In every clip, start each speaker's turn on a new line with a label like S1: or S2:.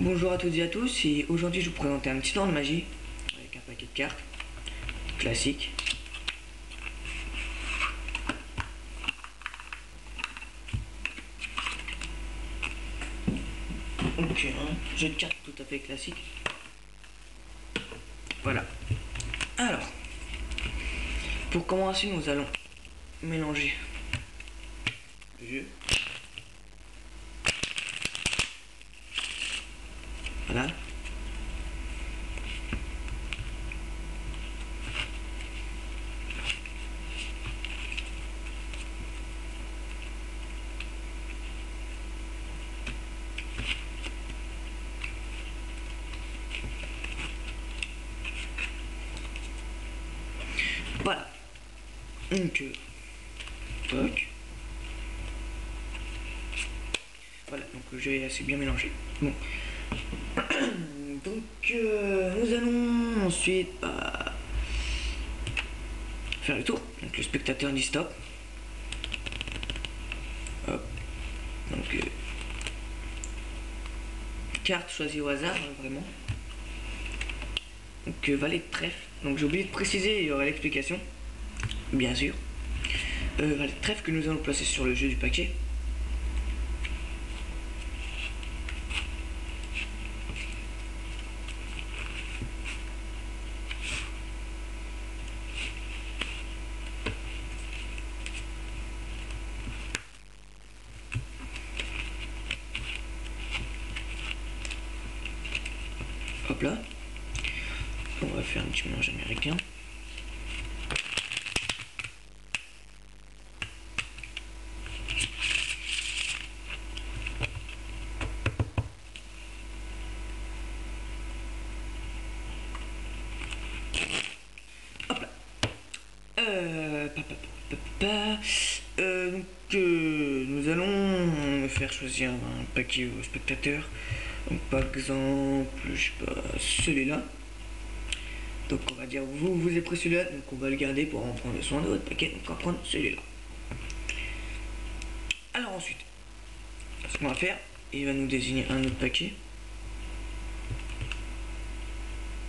S1: Bonjour à toutes et à tous, et aujourd'hui je vais vous présenter un petit tour de magie avec un paquet de cartes classique. Donc un jeu de cartes tout à fait classique. Voilà. Alors, pour commencer nous allons mélanger le jeu. Voilà. Voilà. Donc, toc. Voilà, donc le jeu est assez bien mélangé. Bon. Donc, nous allons ensuite faire le tour. Donc, le spectateur dit stop. Hop. Donc, carte choisie au hasard, vraiment. Donc, valet de trèfle. Donc, j'ai oublié de préciser, il y aura l'explication. Bien sûr. Valet de trèfle que nous allons placer sur le jeu du paquet. Hop là. On va faire un petit mélange américain. Hop là. Nous allons faire choisir un paquet au spectateur. Donc par exemple, je sais pas, celui-là. Donc on va dire vous avez pris celui-là, donc on va le garder pour en prendre soin de votre paquet. Donc on va prendre celui-là. Alors ensuite, ce qu'on va faire, il va nous désigner un autre paquet.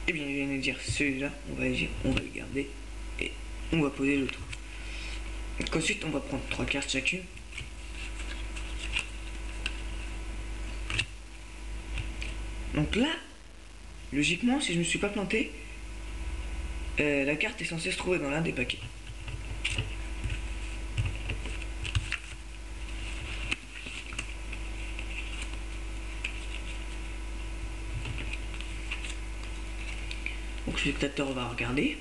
S1: Et bien il va nous dire celui-là, on va le garder et on va poser l'autre. Donc ensuite on va prendre 3 cartes chacune. Donc là, logiquement, si je me suis pas planté, la carte est censée se trouver dans l'un des paquets. Donc le spectateur va regarder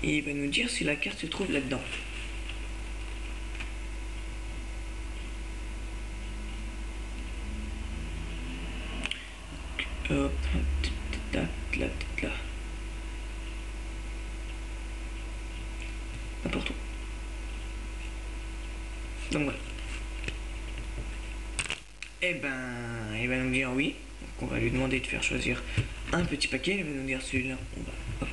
S1: et il va nous dire si la carte se trouve là-dedans. Hop, là. N'importe où. Donc voilà. Et ben, il va nous dire oui. Donc on va lui demander de faire choisir un petit paquet. Il va nous dire celui-là. On va. Hop.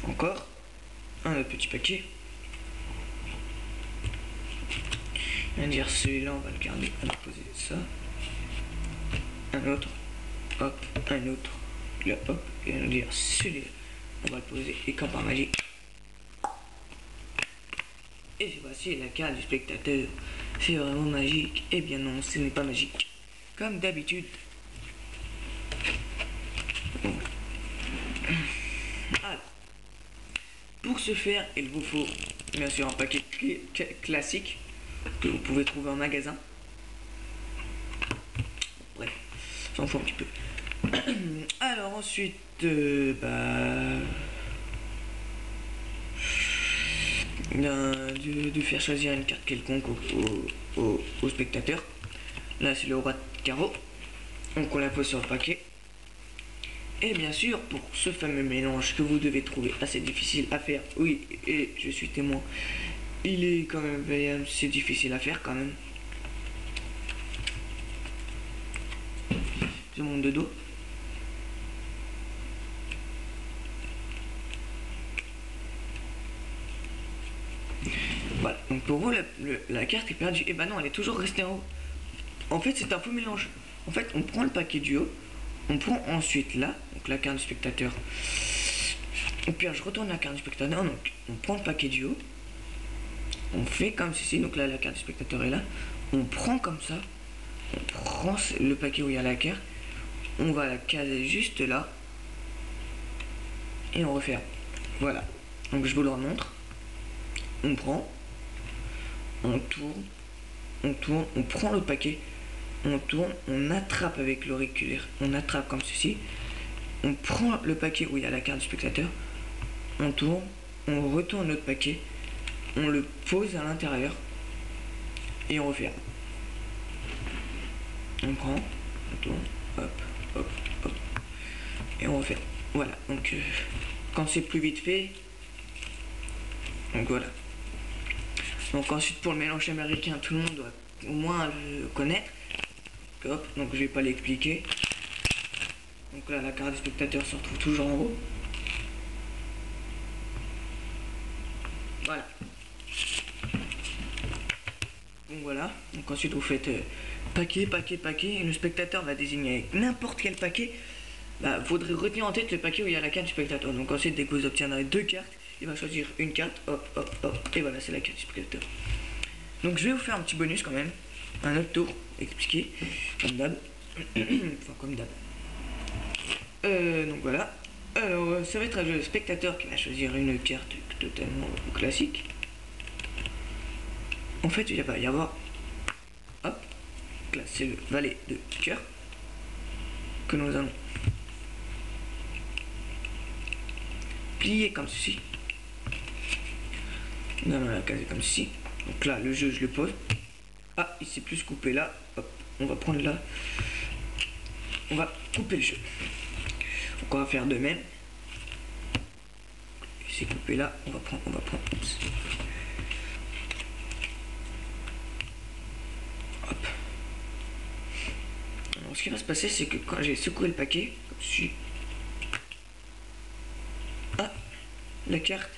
S1: Encore un autre petit paquet. Il va nous dire celui-là, on va le garder. On va poser ça. Un autre. Hop. Un autre. Là, hop. Il va nous dire celui-là. On va le poser. Et comme par magie. Et voici la carte du spectateur. C'est vraiment magique. Eh bien non, ce n'est pas magique. Comme d'habitude. Bon. Alors, pour ce faire, il vous faut bien sûr un paquet classique que vous pouvez trouver en magasin. Bref, j'en fous un petit peu. Alors ensuite, de faire choisir une carte quelconque au spectateur. Là c'est le roi de carreau, donc on la pose sur le paquet. Et bien sûr, pour ce fameux mélange que vous devez trouver assez difficile à faire, oui, et je suis témoin, il est quand même c'est difficile à faire quand même. Je monte de dos. Voilà. Donc pour vous, la carte est perdue. Et bah non, elle est toujours restée en haut. En fait, c'est un faux mélange. En fait, on prend le paquet du haut, on prend ensuite là, donc la carte du spectateur. Et puis je retourne la carte du spectateur, donc on prend le paquet du haut, on fait comme ceci, donc là la carte du spectateur est là, on prend comme ça, on prend le paquet où il y a la carte, on va la caser juste là, et on referme. Voilà, donc je vous le remontre. On prend, on tourne, on prend le paquet, on tourne, on attrape avec l'auriculaire, on attrape comme ceci, on prend le paquet où il y a la carte du spectateur, on tourne, on retourne notre paquet, on le pose à l'intérieur et on referme. On prend, on tourne, hop, hop, hop, et on referme. Voilà, donc quand c'est plus vite fait, donc voilà. Donc ensuite pour le mélange américain, tout le monde doit au moins le connaître. Hop, donc je vais pas l'expliquer. Donc là la carte du spectateur se retrouve toujours en haut. Voilà. Donc voilà. Donc ensuite vous faites paquet, paquet, paquet. Et le spectateur va désigner avec n'importe quel paquet. Bah, faudrait retenir en tête le paquet où il y a la carte du spectateur. Donc ensuite dès que vous obtiendrez deux cartes, il va choisir une carte, hop, hop, hop. Et voilà, c'est la carte du spectateur. Donc je vais vous faire un petit bonus quand même. Un autre tour expliqué. Comme d'hab. Enfin comme d'hab. Donc voilà. Alors ça va être le spectateur qui va choisir une carte totalement classique. En fait il va y avoir, hop, là c'est le valet de cœur que nous allons plier comme ceci. Nous allons la caser comme ceci. Donc là le jeu je le pose. Ah, il s'est plus coupé là. Hop, on va prendre là. On va couper le jeu. Donc on va faire de même. Il s'est coupé là. On va prendre. Oups. Hop. Alors ce qui va se passer, c'est que quand j'ai secoué le paquet, comme ceci. Ah, la carte.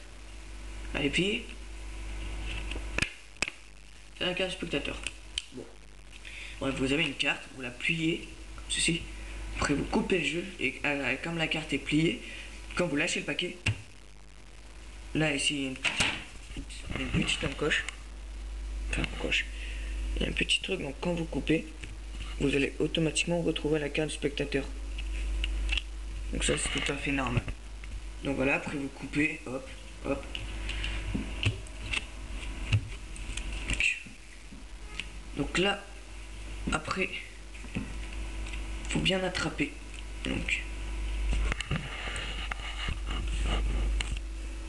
S1: Elle est pliée. C'est la carte du spectateur. Bon. Bref, vous avez une carte, vous la pliez comme ceci. Après vous coupez le jeu et comme la carte est pliée, quand vous lâchez le paquet, là ici il y a une petite encoche. Enfin encoche. Il y a un petit truc, donc quand vous coupez, vous allez automatiquement retrouver la carte du spectateur. Donc ça c'est tout à fait normal. Donc voilà, après vous coupez, hop, hop. Donc là, après, faut bien attraper. Donc,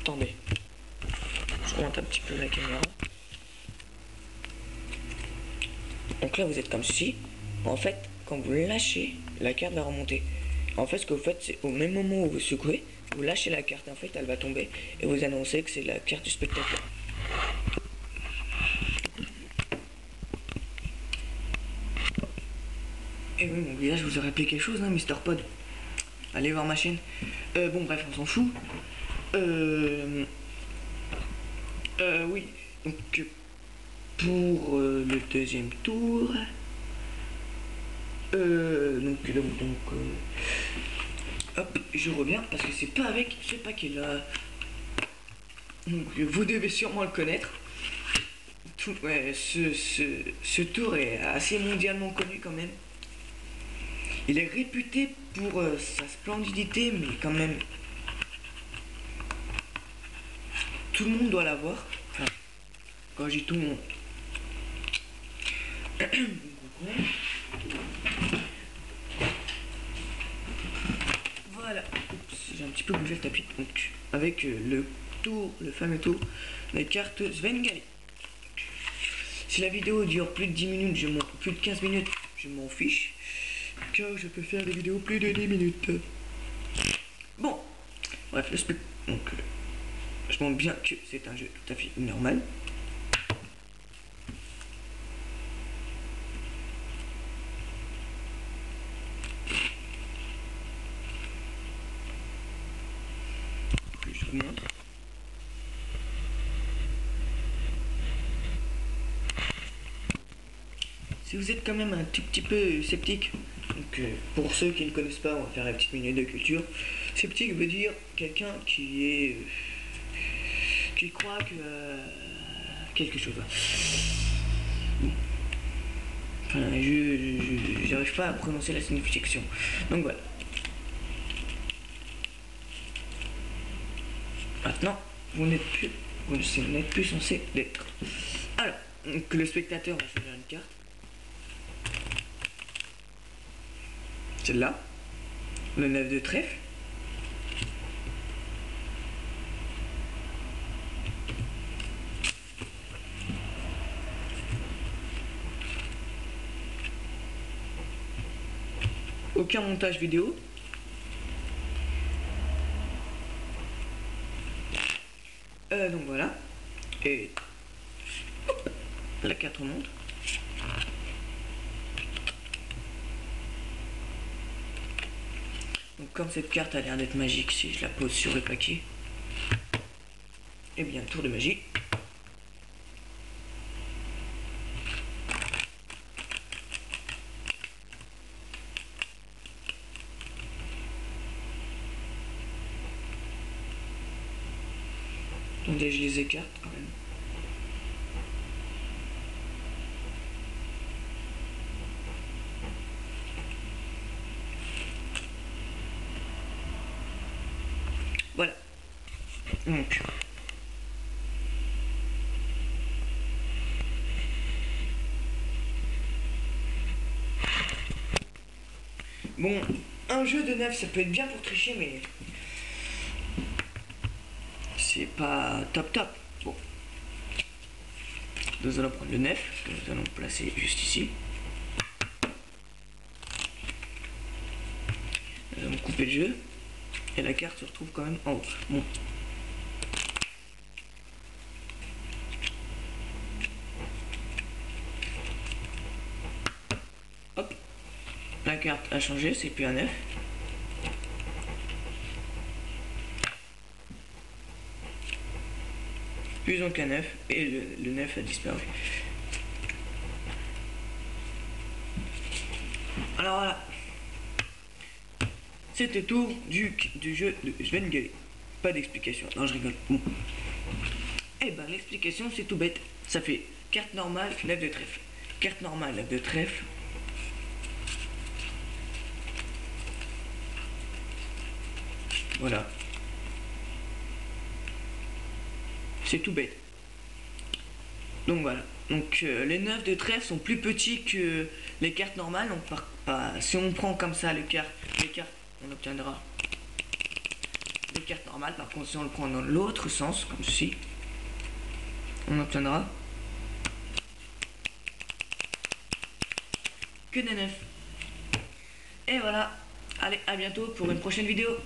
S1: attendez, je remonte un petit peu la caméra. Donc là, vous êtes comme ceci. En fait, quand vous lâchez, la carte va remonter. En fait, ce que vous faites, c'est au même moment où vous secouez, vous lâchez la carte. En fait, elle va tomber et vous annoncez que c'est la carte du spectateur. Et oui, mon visage, vous aurait appelé quelque chose, hein, Mister Pod. Allez voir ma chaîne. Bon, bref, on s'en fout. Oui, donc pour le deuxième tour, hop, je reviens parce que c'est pas avec ce paquet là. Donc vous devez sûrement le connaître. Ouais, ce tour est assez mondialement connu quand même. Il est réputé pour sa splendidité, mais quand même, tout le monde doit l'avoir. Enfin, quand je dis tout le monde. Voilà. J'ai un petit peu bougé le tapis. Donc, avec le fameux tour des cartes Svengali. Si la vidéo dure plus de 10 minutes, plus de 15 minutes, je m'en fiche. Car je peux faire des vidéos plus de 10 minutes. Bon, bref, donc, je montre bien que c'est un jeu tout à fait normal. Je vous montre. si vous êtes quand même un tout petit peu sceptique, donc pour ceux qui ne connaissent pas, on va faire la petite minute de culture. Sceptique veut dire quelqu'un qui croit que quelque chose. Enfin, j'arrive pas à prononcer la signification. Donc voilà. Maintenant, vous n'êtes plus censé l'être. Alors, que le spectateur va choisir une carte. Celle-là. Le 9 de trèfle. Aucun montage vidéo. Donc voilà. Et hop, la carte remonte. Donc comme cette carte a l'air d'être magique, si je la pose sur le paquet, et bien tour de magie. Attendez, je les écarte quand même. Voilà. Donc. Bon, un jeu de 9, ça peut être bien pour tricher, mais c'est pas top top. Bon. Nous allons prendre le 9, que nous allons placer juste ici. Nous allons couper le jeu. Et la carte se retrouve quand même en haut. Bon. Hop. La carte a changé, c'est plus un 9. Plus donc un 9. Et le 9 a disparu. Alors voilà. C'était tout du jeu de Svengale. Pas d'explication. Non, je rigole. Bon. Eh ben, l'explication, c'est tout bête. Ça fait carte normale, 9 de trèfle. Carte normale, 9 de trèfle. Voilà. C'est tout bête. Donc voilà. Donc les 9 de trèfle sont plus petits que les cartes normales. Donc si on prend comme ça les cartes, on obtiendra des cartes normales. Par contre, si on le prend dans l'autre sens, comme ceci, on obtiendra que des 9. Et voilà. Allez, à bientôt pour une prochaine vidéo.